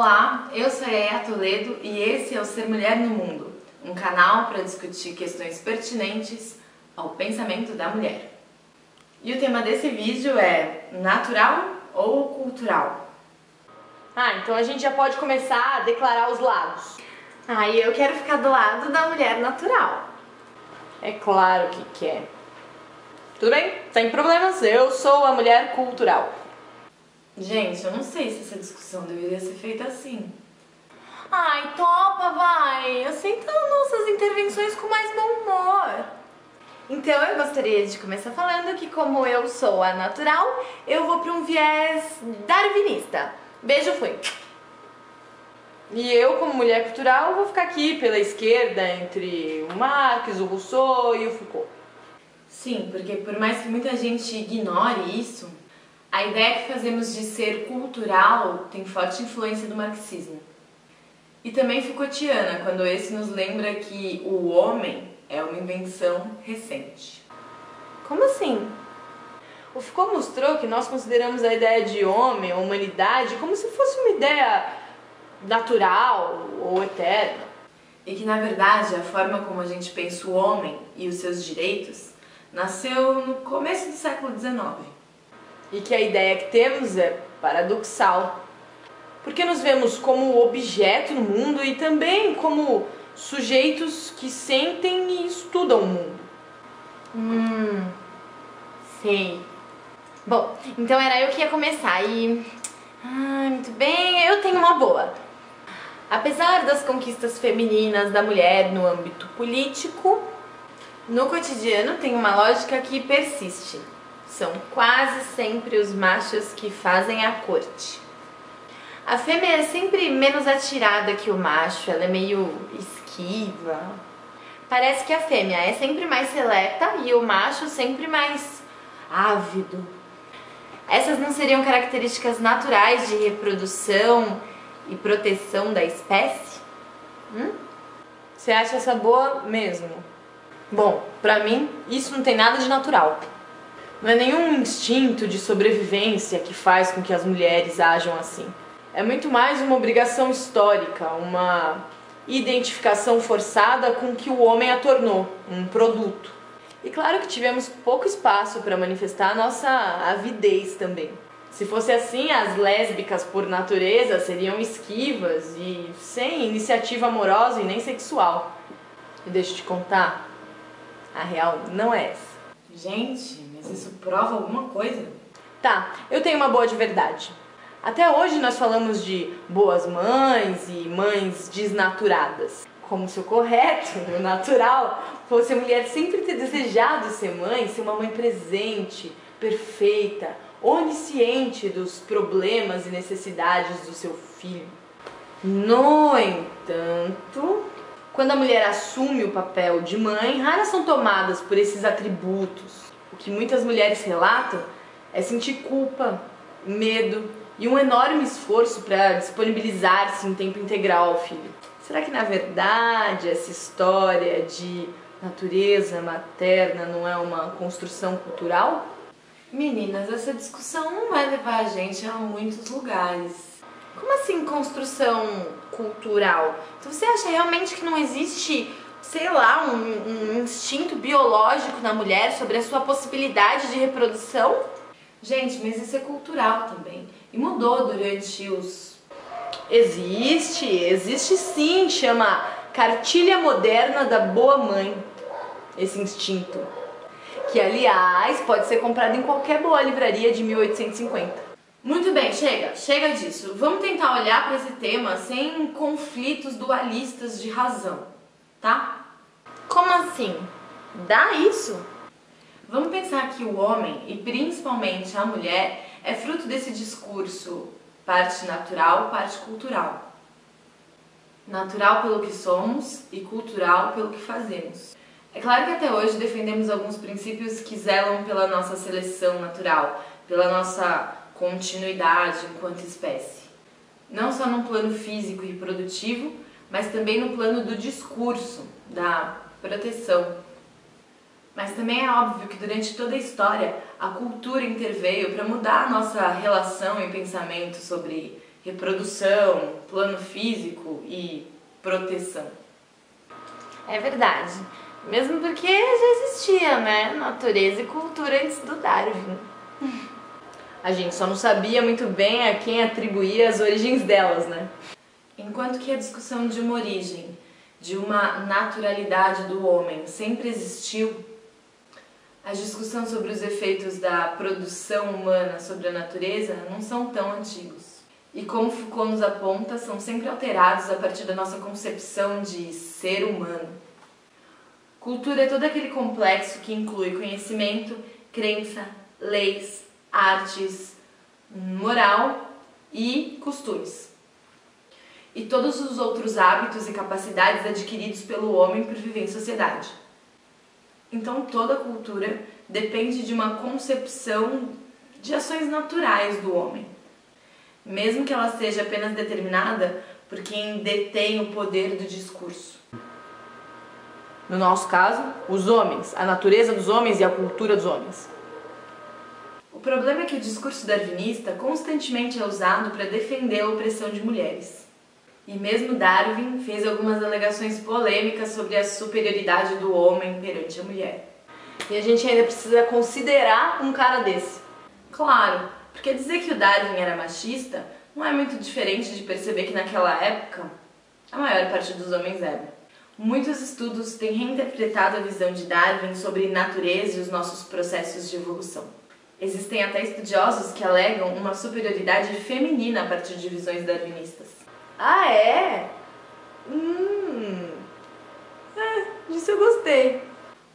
Olá, eu sou a Yaya Toledo e esse é o Ser Mulher no Mundo, um canal para discutir questões pertinentes ao pensamento da mulher. E o tema desse vídeo é natural ou cultural? Então a gente já pode começar a declarar os lados. E eu quero ficar do lado da mulher natural. É claro que quer. Tudo bem, sem problemas, eu sou a mulher cultural. Gente, eu não sei se essa discussão deveria ser feita assim. Topa, vai! Aceita nossas intervenções com mais bom humor. Então eu gostaria de começar falando que, como eu sou a natural, eu vou para um viés darwinista. Beijo, fui! E eu, como mulher cultural, vou ficar aqui pela esquerda entre o Marx, o Rousseau e o Foucault. Sim, porque por mais que muita gente ignore isso, a ideia que fazemos de ser cultural tem forte influência do marxismo. E também Foucaultiana, quando esse nos lembra que o homem é uma invenção recente. Como assim? O Foucault mostrou que nós consideramos a ideia de homem, a humanidade, como se fosse uma ideia natural ou eterna. E que, na verdade, a forma como a gente pensa o homem e os seus direitos nasceu no começo do século XIX. E que a ideia que temos é paradoxal, porque nos vemos como objeto no mundo e também como sujeitos que sentem e estudam o mundo. Sei. Bom, então era eu que ia começar e... muito bem, eu tenho uma boa. Apesar das conquistas femininas da mulher no âmbito político, no cotidiano tem uma lógica que persiste. São quase sempre os machos que fazem a corte. A fêmea é sempre menos atirada que o macho, ela é meio esquiva. Parece que a fêmea é sempre mais seleta e o macho sempre mais ávido. Essas não seriam características naturais de reprodução e proteção da espécie? Você acha essa boa mesmo? Bom, pra mim, isso não tem nada de natural. Não é nenhum instinto de sobrevivência que faz com que as mulheres ajam assim. É muito mais uma obrigação histórica, uma identificação forçada com que o homem a tornou, um produto. E claro que tivemos pouco espaço para manifestar a nossa avidez também. Se fosse assim, as lésbicas por natureza seriam esquivas e sem iniciativa amorosa e nem sexual. E deixa eu te contar, a real não é essa. Gente, mas isso prova alguma coisa? Tá, eu tenho uma boa de verdade. Até hoje nós falamos de boas mães e mães desnaturadas. Como se o correto, o natural, fosse a mulher sempre ter desejado ser mãe, ser uma mãe presente, perfeita, onisciente dos problemas e necessidades do seu filho. No entanto, quando a mulher assume o papel de mãe, raras são tomadas por esses atributos. O que muitas mulheres relatam é sentir culpa, medo e um enorme esforço para disponibilizar-se em tempo integral ao filho. Será que na verdade essa história de natureza materna não é uma construção cultural? Meninas, essa discussão não vai levar a gente a muitos lugares. Como assim construção cultural? Então você acha realmente que não existe, sei lá, um instinto biológico na mulher sobre a sua possibilidade de reprodução? Gente, mas isso é cultural também. E mudou durante os... Existe sim, chama Cartilha Moderna da Boa Mãe, esse instinto. Que, aliás, pode ser comprado em qualquer boa livraria de 1850. Muito bem, chega disso. Vamos tentar olhar para esse tema sem conflitos dualistas de razão, tá? Como assim? Dá isso? Vamos pensar que o homem, e principalmente a mulher, é fruto desse discurso parte natural, parte cultural. Natural pelo que somos e cultural pelo que fazemos. É claro que até hoje defendemos alguns princípios que zelam pela nossa seleção natural, pela nossa continuidade enquanto espécie. Não só no plano físico e reprodutivo, mas também no plano do discurso, da proteção. Mas também é óbvio que durante toda a história a cultura interveio para mudar a nossa relação e pensamento sobre reprodução, plano físico e proteção. É verdade. Mesmo porque já existia, né? Natureza e cultura antes do Darwin. A gente só não sabia muito bem a quem atribuía as origens delas, né? Enquanto que a discussão de uma origem, de uma naturalidade do homem sempre existiu, a discussão sobre os efeitos da produção humana sobre a natureza não são tão antigos. E como Foucault nos aponta, são sempre alterados a partir da nossa concepção de ser humano. Cultura é todo aquele complexo que inclui conhecimento, crença, leis, artes, moral e costumes. E todos os outros hábitos e capacidades adquiridos pelo homem por viver em sociedade. Então toda cultura depende de uma concepção de ações naturais do homem, mesmo que ela seja apenas determinada por quem detém o poder do discurso. No nosso caso, os homens, a natureza dos homens e a cultura dos homens. O problema é que o discurso darwinista constantemente é usado para defender a opressão de mulheres. E mesmo Darwin fez algumas alegações polêmicas sobre a superioridade do homem perante a mulher. E a gente ainda precisa considerar um cara desse. Claro, porque dizer que o Darwin era machista não é muito diferente de perceber que naquela época a maior parte dos homens era. Muitos estudos têm reinterpretado a visão de Darwin sobre natureza e os nossos processos de evolução. Existem até estudiosos que alegam uma superioridade feminina a partir de visões darwinistas. Ah, é? Disso eu gostei.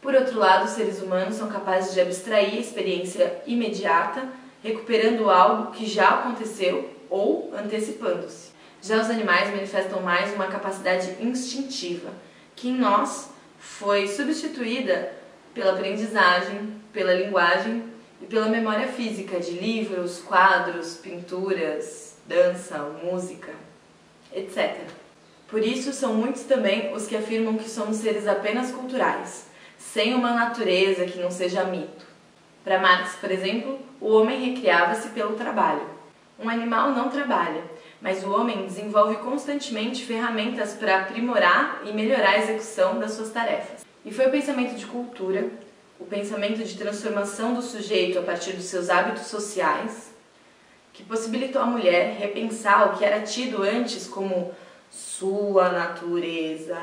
Por outro lado, os seres humanos são capazes de abstrair a experiência imediata, recuperando algo que já aconteceu ou antecipando-se. Já os animais manifestam mais uma capacidade instintiva, que em nós foi substituída pela aprendizagem, pela linguagem e pela memória física de livros, quadros, pinturas, dança, música, etc. Por isso, são muitos também os que afirmam que somos seres apenas culturais, sem uma natureza que não seja mito. Para Marx, por exemplo, o homem recriava-se pelo trabalho. Um animal não trabalha, mas o homem desenvolve constantemente ferramentas para aprimorar e melhorar a execução das suas tarefas. E foi o pensamento de cultura, o pensamento de transformação do sujeito a partir dos seus hábitos sociais, que possibilitou à mulher repensar o que era tido antes como sua natureza.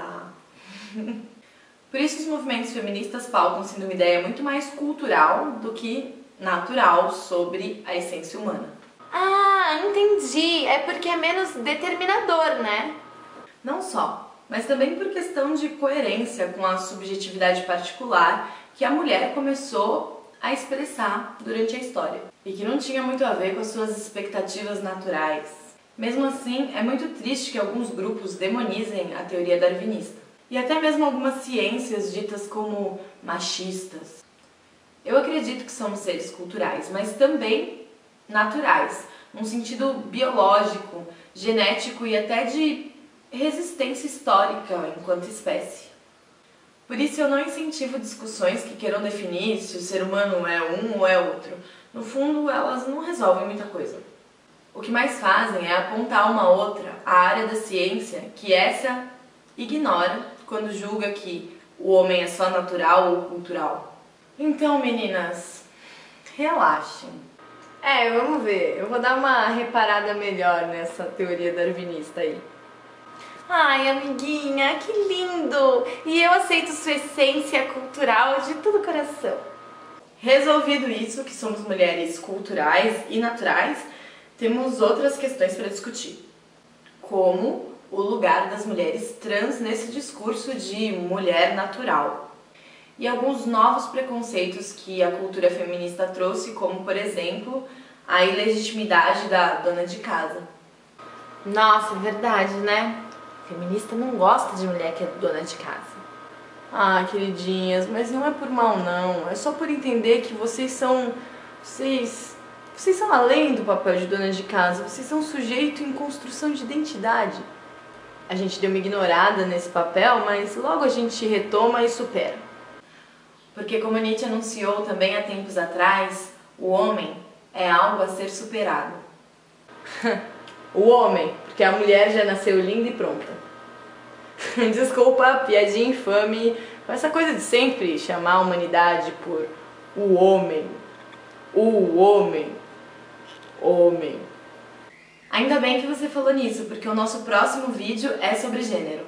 Por isso os movimentos feministas pautam-se numa ideia muito mais cultural do que natural sobre a essência humana. Ah, entendi. É porque é menos determinador, né? Não só, mas também por questão de coerência com a subjetividade particular que a mulher começou a expressar durante a história e que não tinha muito a ver com as suas expectativas naturais. Mesmo assim, é muito triste que alguns grupos demonizem a teoria darwinista e até mesmo algumas ciências ditas como machistas. Eu acredito que somos seres culturais, mas também naturais, num sentido biológico, genético e até de resistência histórica enquanto espécie. Por isso eu não incentivo discussões que queiram definir se o ser humano é um ou é outro. No fundo, elas não resolvem muita coisa. O que mais fazem é apontar uma outra, a área da ciência, que essa ignora quando julga que o homem é só natural ou cultural. Então, meninas, relaxem. Vamos ver. Eu vou dar uma reparada melhor nessa teoria darwinista aí. Ai, amiguinha, que lindo! E eu aceito sua essência cultural de todo o coração. Resolvido isso, que somos mulheres culturais e naturais, temos outras questões para discutir. Como o lugar das mulheres trans nesse discurso de mulher natural. E alguns novos preconceitos que a cultura feminista trouxe, como, por exemplo, a ilegitimidade da dona de casa. Nossa, é verdade, né? Feminista não gosta de mulher que é dona de casa. Ah, queridinhas, mas não é por mal não, é só por entender que vocês são além do papel de dona de casa, vocês são sujeito em construção de identidade. A gente deu uma ignorada nesse papel, mas logo a gente retoma e supera. Porque como Nietzsche anunciou também há tempos atrás, o homem é algo a ser superado. O homem, porque a mulher já nasceu linda e pronta. Desculpa, piadinha infame, com essa coisa de sempre chamar a humanidade por o homem. O homem. Homem. Ainda bem que você falou nisso, porque o nosso próximo vídeo é sobre gênero.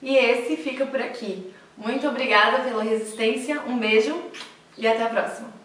E esse fica por aqui. Muito obrigada pela resistência, um beijo e até a próxima!